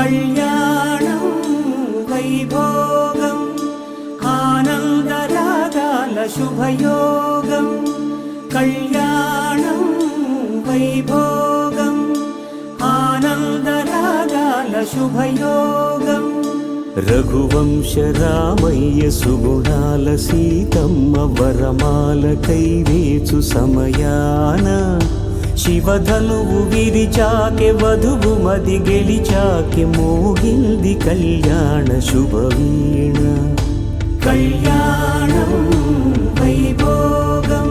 కళ్యాణం వైభోగం ఆనందరాగాల శుభయోగం కళ్యాణం వైభోగం ఆనందరాగాల శుభయోగం రఘువంశ రామయ్య సుగుణాల సీతమ్మ వరమాల కైవేచు సమయాన శివధనువు విరిచాకె వధువు మది గెలిచాకె మోగింది కళ్యాణ శుభవీణ కళ్యాణం వైభోగం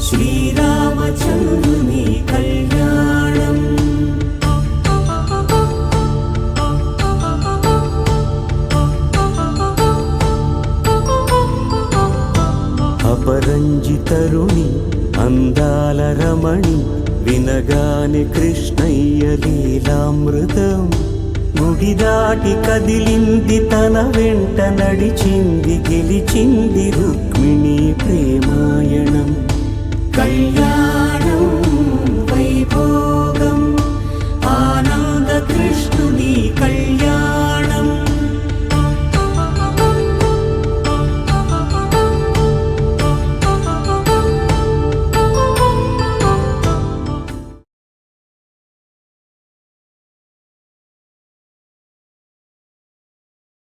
శ్రీరామచంద్రుని కళ్యాణం అపరంజి తరుణి అందాల రమణి వినగానే కృష్ణయ్య లీలామృతం గుడి దాటి కదిలింది తన వెంట నడిచింది గెలిచింది రుక్మిణి ప్రేమాయణం కళ్యాణ